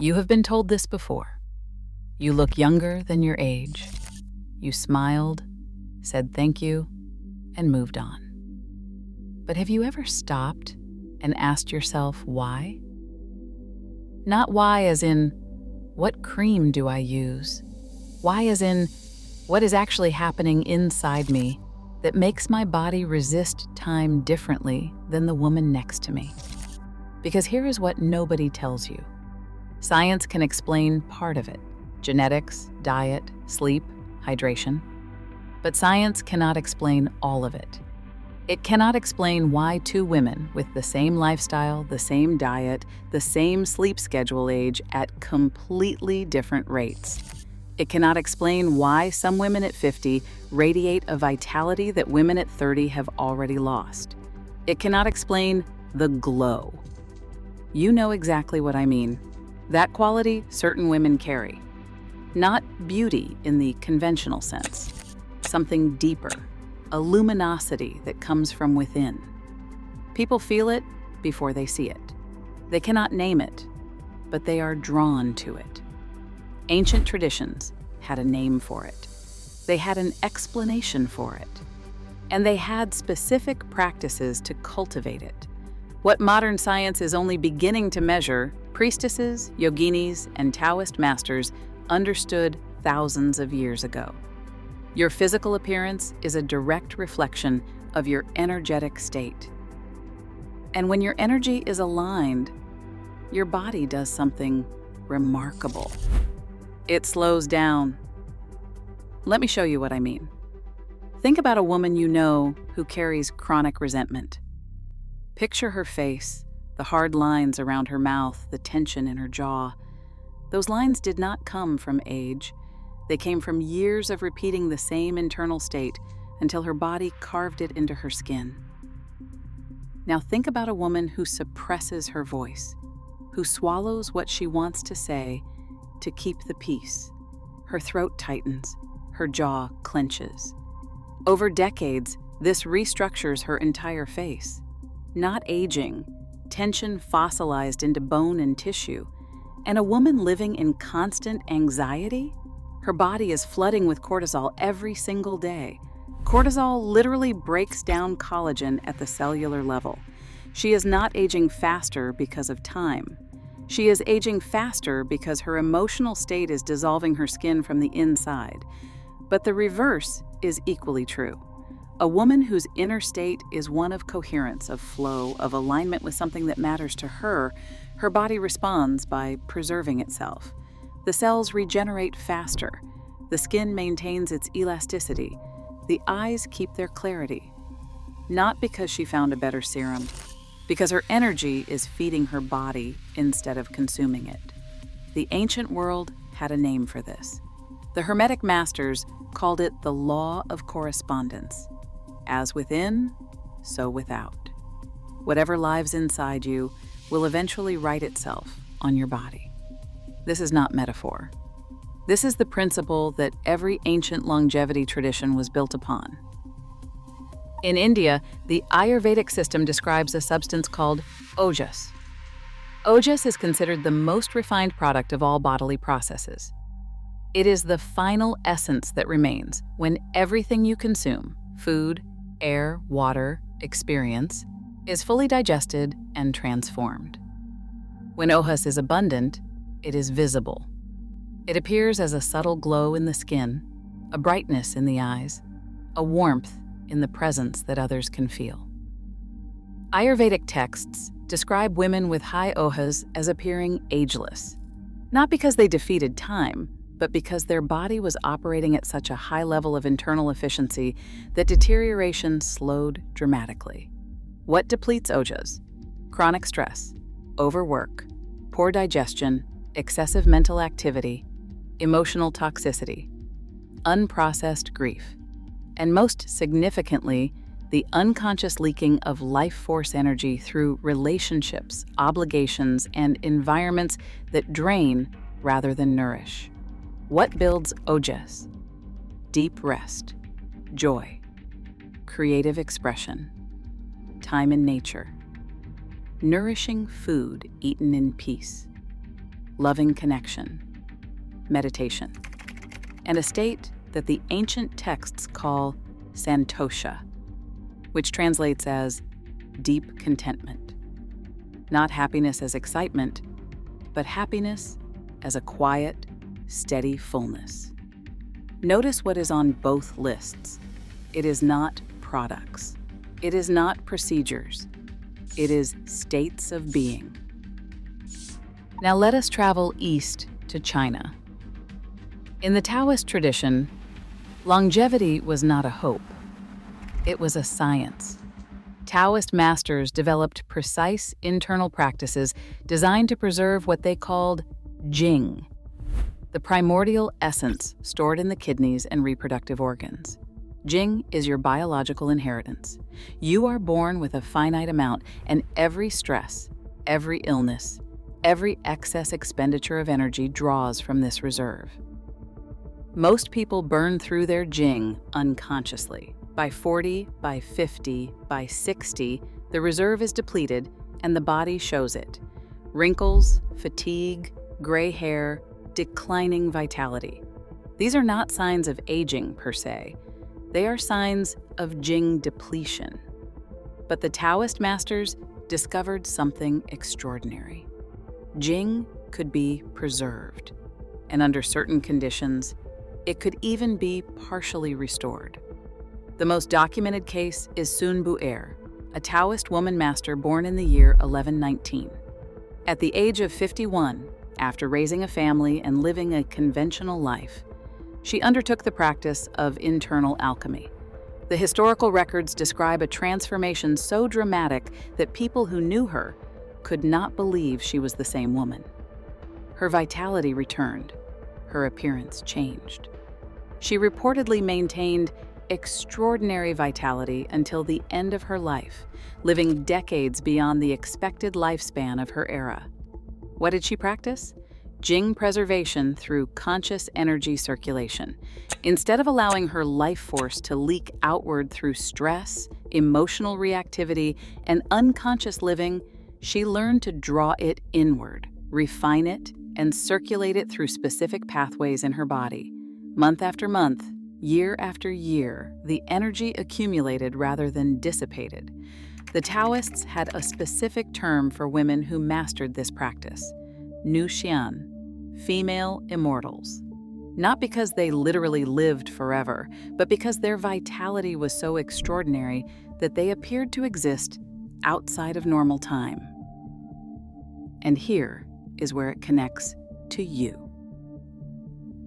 You have been told this before. You look younger than your age. You smiled, said thank you, and moved on. But have you ever stopped and asked yourself why? Not why as in, what cream do I use? Why as in, what is actually happening inside me that makes my body resist time differently than the woman next to me? Because here is what nobody tells you. Science can explain part of it: genetics, diet, sleep, hydration. But science cannot explain all of it. It cannot explain why two women with the same lifestyle, the same diet, the same sleep schedule age at completely different rates. It cannot explain why some women at 50 radiate a vitality that women at 30 have already lost. It cannot explain the glow. You know exactly what I mean. That quality certain women carry. Not beauty in the conventional sense. Something deeper, a luminosity that comes from within. People feel it before they see it. They cannot name it, but they are drawn to it. Ancient traditions had a name for it. They had an explanation for it. And they had specific practices to cultivate it. What modern science is only beginning to measure, priestesses, yoginis, and Taoist masters understood thousands of years ago. Your physical appearance is a direct reflection of your energetic state. And when your energy is aligned, your body does something remarkable. It slows down. Let me show you what I mean. Think about a woman you know who carries chronic resentment. Picture her face, the hard lines around her mouth, the tension in her jaw. Those lines did not come from age. They came from years of repeating the same internal state until her body carved it into her skin. Now think about a woman who suppresses her voice, who swallows what she wants to say to keep the peace. Her throat tightens, her jaw clenches. Over decades, this restructures her entire face. Not aging, tension fossilized into bone and tissue. And a woman living in constant anxiety? Her body is flooding with cortisol every single day. Cortisol literally breaks down collagen at the cellular level. She is not aging faster because of time. She is aging faster because her emotional state is dissolving her skin from the inside. But the reverse is equally true. A woman whose inner state is one of coherence, of flow, of alignment with something that matters to her, her body responds by preserving itself. The cells regenerate faster. The skin maintains its elasticity. The eyes keep their clarity. Not because she found a better serum, because her energy is feeding her body instead of consuming it. The ancient world had a name for this. The Hermetic masters called it the law of correspondence. As within, so without. Whatever lives inside you will eventually write itself on your body. This is not metaphor. This is the principle that every ancient longevity tradition was built upon. In India, the Ayurvedic system describes a substance called Ojas. Ojas is considered the most refined product of all bodily processes. It is the final essence that remains when everything you consume, food, air, water, experience, is fully digested and transformed. When Ojas is abundant, it is visible. It appears as a subtle glow in the skin, a brightness in the eyes, a warmth in the presence that others can feel. Ayurvedic texts describe women with high Ojas as appearing ageless, not because they defeated time, but because their body was operating at such a high level of internal efficiency that deterioration slowed dramatically. What depletes Ojas? Chronic stress, overwork, poor digestion, excessive mental activity, emotional toxicity, unprocessed grief, and most significantly, the unconscious leaking of life force energy through relationships, obligations, and environments that drain rather than nourish. What builds Ojas? Deep rest, joy, creative expression, time in nature, nourishing food eaten in peace, loving connection, meditation, and a state that the ancient texts call santosha, which translates as deep contentment. Not happiness as excitement, but happiness as a quiet, steady fullness. Notice what is on both lists. It is not products. It is not procedures. It is states of being. Now let us travel east to China. In the Taoist tradition, longevity was not a hope. It was a science. Taoist masters developed precise internal practices designed to preserve what they called Jing, the primordial essence stored in the kidneys and reproductive organs. Jing is your biological inheritance. You are born with a finite amount, and every stress, every illness, every excess expenditure of energy draws from this reserve. Most people burn through their Jing unconsciously. By 40, by 50, by 60, the reserve is depleted and the body shows it. Wrinkles, fatigue, gray hair, declining vitality. These are not signs of aging per se. They are signs of Jing depletion. But the Taoist masters discovered something extraordinary. Jing could be preserved, and under certain conditions, it could even be partially restored. The most documented case is Sun Bu-er, a Taoist woman master born in the year 1119. At the age of 51, after raising a family and living a conventional life, she undertook the practice of internal alchemy. The historical records describe a transformation so dramatic that people who knew her could not believe she was the same woman. Her vitality returned. Her appearance changed. She reportedly maintained extraordinary vitality until the end of her life, living decades beyond the expected lifespan of her era. What did she practice? Jing preservation through conscious energy circulation. Instead of allowing her life force to leak outward through stress, emotional reactivity, and unconscious living, she learned to draw it inward, refine it, and circulate it through specific pathways in her body. Month after month, year after year, the energy accumulated rather than dissipated. The Taoists had a specific term for women who mastered this practice: Nu Xian, female immortals. Not because they literally lived forever, but because their vitality was so extraordinary that they appeared to exist outside of normal time. And here is where it connects to you.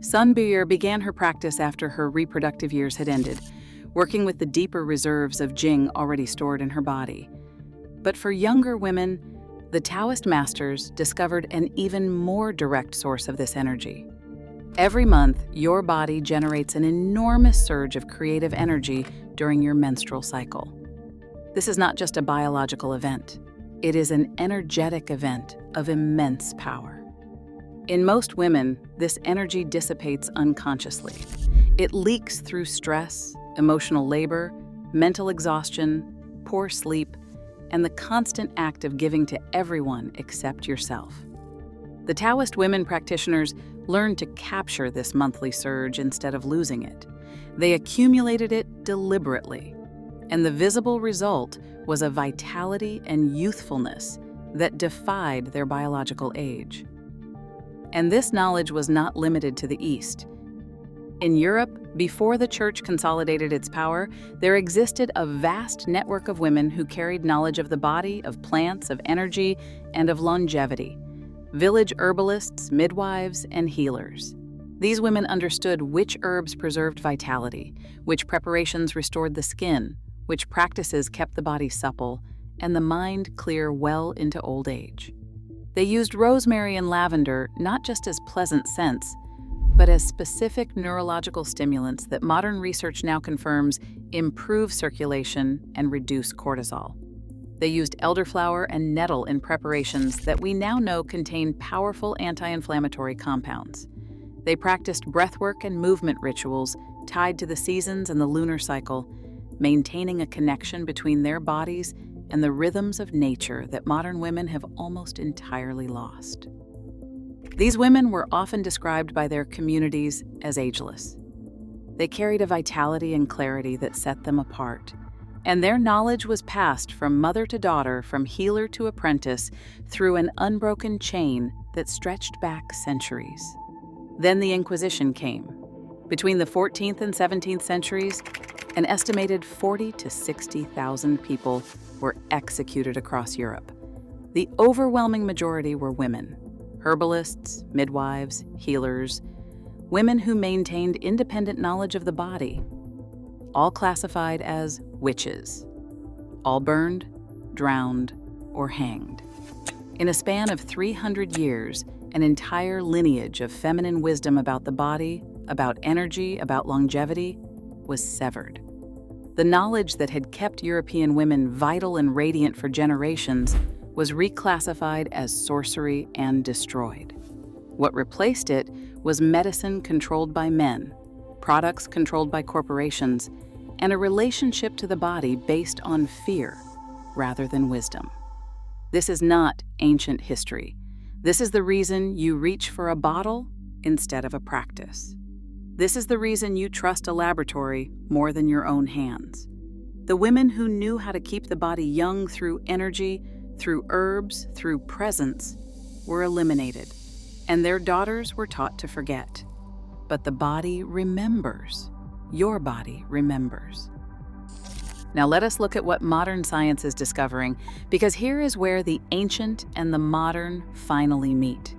Sun Bu-er began her practice after her reproductive years had ended, working with the deeper reserves of Jing already stored in her body. But for younger women, the Taoist masters discovered an even more direct source of this energy. Every month, your body generates an enormous surge of creative energy during your menstrual cycle. This is not just a biological event. It is an energetic event of immense power. In most women, this energy dissipates unconsciously. It leaks through stress, emotional labor, mental exhaustion, poor sleep, and the constant act of giving to everyone except yourself. The Taoist women practitioners learned to capture this monthly surge instead of losing it. They accumulated it deliberately, and the visible result was a vitality and youthfulness that defied their biological age. And this knowledge was not limited to the East. In Europe, before the Church consolidated its power, there existed a vast network of women who carried knowledge of the body, of plants, of energy, and of longevity. Village herbalists, midwives, and healers. These women understood which herbs preserved vitality, which preparations restored the skin, which practices kept the body supple, and the mind clear well into old age. They used rosemary and lavender not just as pleasant scents, but as specific neurological stimulants that modern research now confirms improve circulation and reduce cortisol. They used elderflower and nettle in preparations that we now know contain powerful anti-inflammatory compounds. They practiced breathwork and movement rituals tied to the seasons and the lunar cycle, maintaining a connection between their bodies and the rhythms of nature that modern women have almost entirely lost. These women were often described by their communities as ageless. They carried a vitality and clarity that set them apart, and their knowledge was passed from mother to daughter, from healer to apprentice, through an unbroken chain that stretched back centuries. Then the Inquisition came. Between the 14th and 17th centuries, an estimated 40 to 60,000 people were executed across Europe. The overwhelming majority were women: herbalists, midwives, healers, women who maintained independent knowledge of the body, all classified as witches, all burned, drowned, or hanged. In a span of 300 years, an entire lineage of feminine wisdom about the body, about energy, about longevity, was severed. The knowledge that had kept European women vital and radiant for generations was reclassified as sorcery and destroyed. What replaced it was medicine controlled by men, products controlled by corporations, and a relationship to the body based on fear rather than wisdom. This is not ancient history. This is the reason you reach for a bottle instead of a practice. This is the reason you trust a laboratory more than your own hands. The women who knew how to keep the body young through energy, through herbs, through presence, were eliminated, and their daughters were taught to forget. But the body remembers. Your body remembers. Now let us look at what modern science is discovering, because here is where the ancient and the modern finally meet.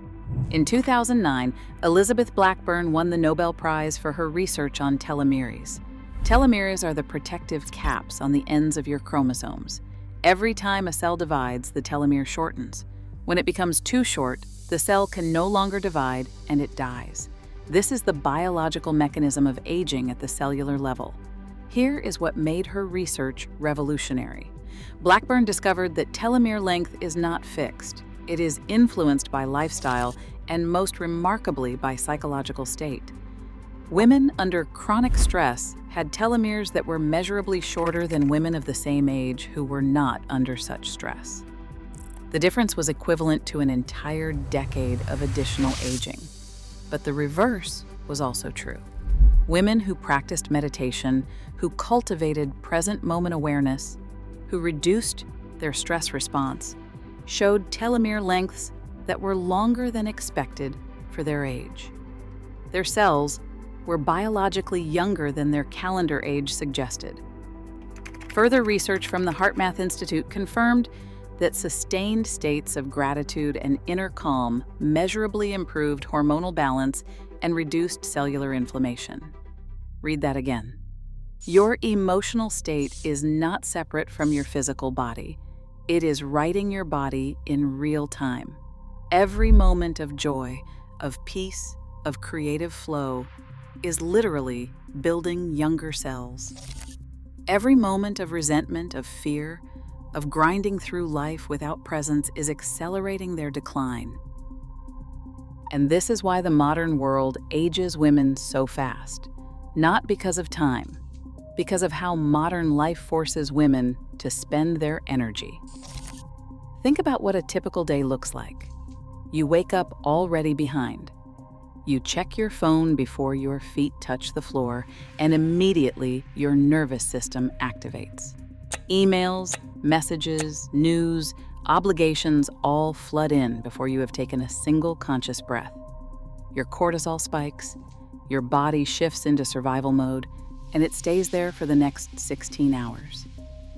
In 2009, Elizabeth Blackburn won the Nobel Prize for her research on telomeres. Telomeres are the protective caps on the ends of your chromosomes. Every time a cell divides, the telomere shortens. When it becomes too short, the cell can no longer divide and it dies. This is the biological mechanism of aging at the cellular level. Here is what made her research revolutionary. Blackburn discovered that telomere length is not fixed. It is influenced by lifestyle and, most remarkably, by psychological state. Women under chronic stress had telomeres that were measurably shorter than women of the same age who were not under such stress. The difference was equivalent to an entire decade of additional aging. But the reverse was also true. Women who practiced meditation, who cultivated present moment awareness, who reduced their stress response, showed telomere lengths that were longer than expected for their age. Their cells were biologically younger than their calendar age suggested. Further research from the HeartMath Institute confirmed that sustained states of gratitude and inner calm measurably improved hormonal balance and reduced cellular inflammation. Read that again. Your emotional state is not separate from your physical body. It is writing your body in real time. Every moment of joy, of peace, of creative flow is literally building younger cells. Every moment of resentment, of fear, of grinding through life without presence is accelerating their decline. And this is why the modern world ages women so fast. Not because of time, because of how modern life forces women to spend their energy. Think about what a typical day looks like. You wake up already behind. You check your phone before your feet touch the floor, and immediately your nervous system activates. Emails, messages, news, obligations all flood in before you have taken a single conscious breath. Your cortisol spikes, your body shifts into survival mode, and it stays there for the next 16 hours.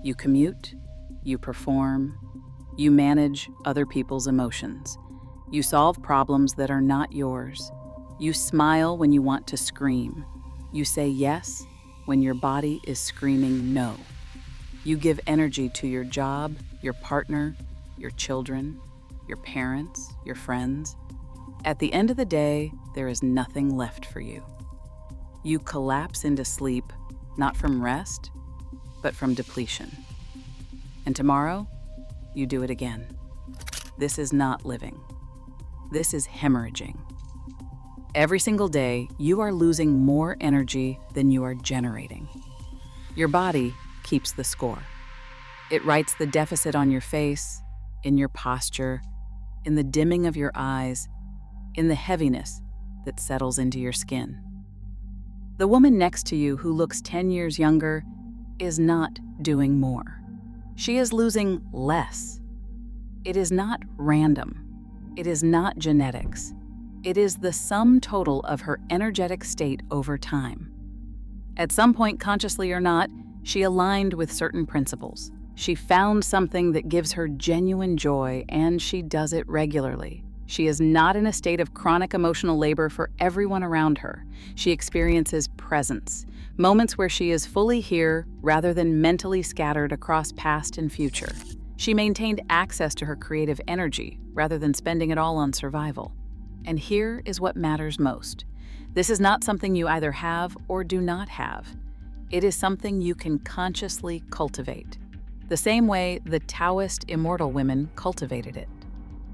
You commute, you perform, you manage other people's emotions. You solve problems that are not yours. You smile when you want to scream. You say yes when your body is screaming no. You give energy to your job, your partner, your children, your parents, your friends. At the end of the day, there is nothing left for you. You collapse into sleep, not from rest, but from depletion. And tomorrow, you do it again. This is not living. This is hemorrhaging. Every single day, you are losing more energy than you are generating. Your body keeps the score. It writes the deficit on your face, in your posture, in the dimming of your eyes, in the heaviness that settles into your skin. The woman next to you who looks 10 years younger is not doing more. She is losing less. It is not random. It is not genetics. It is the sum total of her energetic state over time. At some point, consciously or not, she aligned with certain principles. She found something that gives her genuine joy, and she does it regularly. She is not in a state of chronic emotional labor for everyone around her. She experiences presence, moments where she is fully here rather than mentally scattered across past and future. She maintained access to her creative energy rather than spending it all on survival. And here is what matters most. This is not something you either have or do not have. It is something you can consciously cultivate. The same way the Taoist immortal women cultivated it.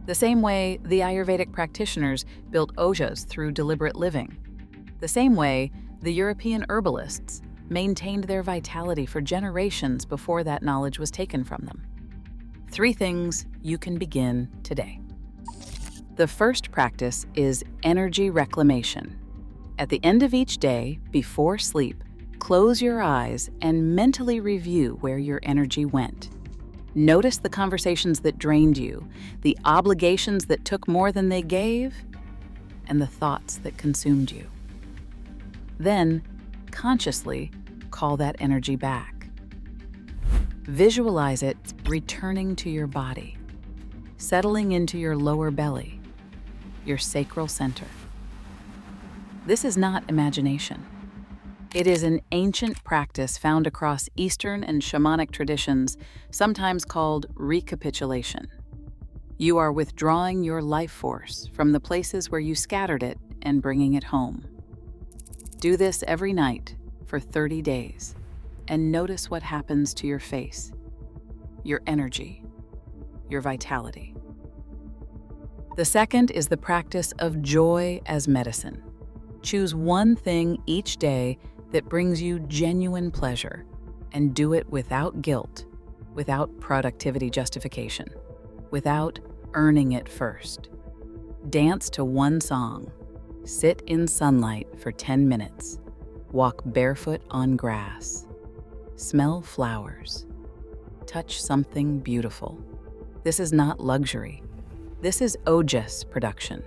The same way the Ayurvedic practitioners built Ojas through deliberate living. The same way the European herbalists maintained their vitality for generations before that knowledge was taken from them. 3 things you can begin today. The first practice is energy reclamation. At the end of each day, before sleep, close your eyes and mentally review where your energy went. Notice the conversations that drained you, the obligations that took more than they gave, and the thoughts that consumed you. Then, consciously call that energy back. Visualize it returning to your body, settling into your lower belly, your sacral center. This is not imagination. It is an ancient practice found across Eastern and shamanic traditions, sometimes called recapitulation. You are withdrawing your life force from the places where you scattered it and bringing it home. Do this every night for 30 days and notice what happens to your face, your energy, your vitality. The second is the practice of joy as medicine. Choose one thing each day that brings you genuine pleasure, and do it without guilt, without productivity justification, without earning it first. Dance to one song, sit in sunlight for 10 minutes, walk barefoot on grass, smell flowers, touch something beautiful. This is not luxury. This is Ojas production.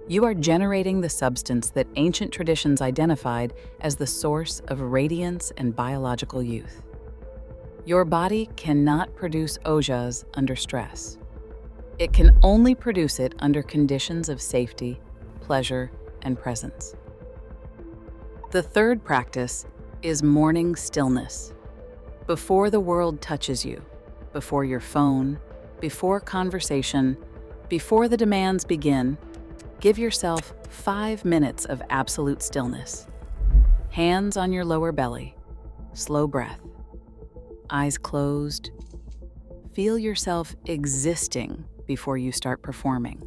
You are generating the substance that ancient traditions identified as the source of radiance and biological youth. Your body cannot produce Ojas under stress. It can only produce it under conditions of safety, pleasure, and presence. The third practice is morning stillness. Before the world touches you, before your phone, before conversation, before the demands begin, give yourself 5 minutes of absolute stillness. Hands on your lower belly, slow breath, eyes closed. Feel yourself existing before you start performing.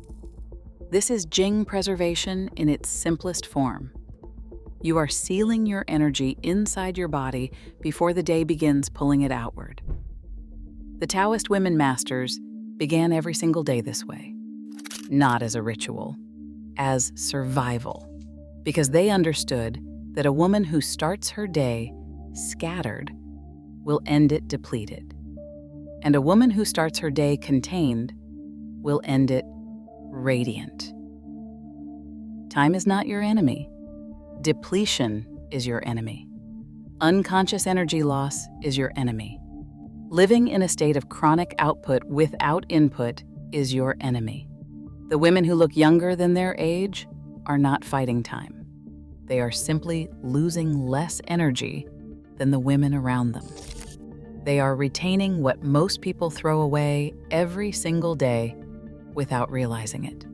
This is Jing preservation in its simplest form. You are sealing your energy inside your body before the day begins pulling it outward. The Taoist women masters began every single day this way, not as a ritual, as survival, because they understood that a woman who starts her day scattered will end it depleted, and a woman who starts her day contained will end it radiant. Time is not your enemy. Depletion is your enemy. Unconscious energy loss is your enemy. Living in a state of chronic output without input is your enemy. The women who look younger than their age are not fighting time. They are simply losing less energy than the women around them. They are retaining what most people throw away every single day without realizing it.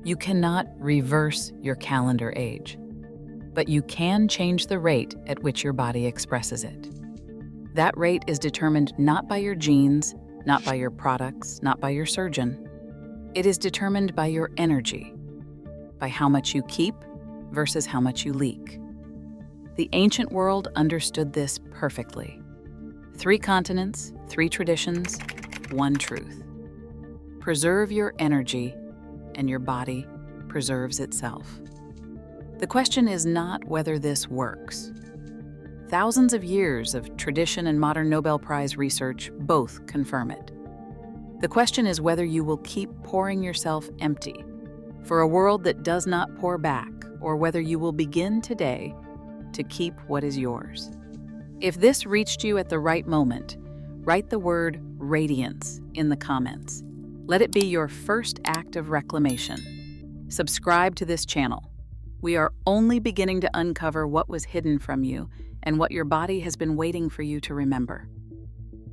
You cannot reverse your calendar age, but you can change the rate at which your body expresses it. That rate is determined not by your genes, not by your products, not by your surgeon. It is determined by your energy, by how much you keep versus how much you leak. The ancient world understood this perfectly. 3 continents, 3 traditions, 1 truth. Preserve your energy, and your body preserves itself. The question is not whether this works. Thousands of years of tradition and modern Nobel Prize research both confirm it. The question is whether you will keep pouring yourself empty for a world that does not pour back, or whether you will begin today to keep what is yours. If this reached you at the right moment, write the word Radiance in the comments. Let it be your first act of reclamation. Subscribe to this channel. We are only beginning to uncover what was hidden from you and what your body has been waiting for you to remember.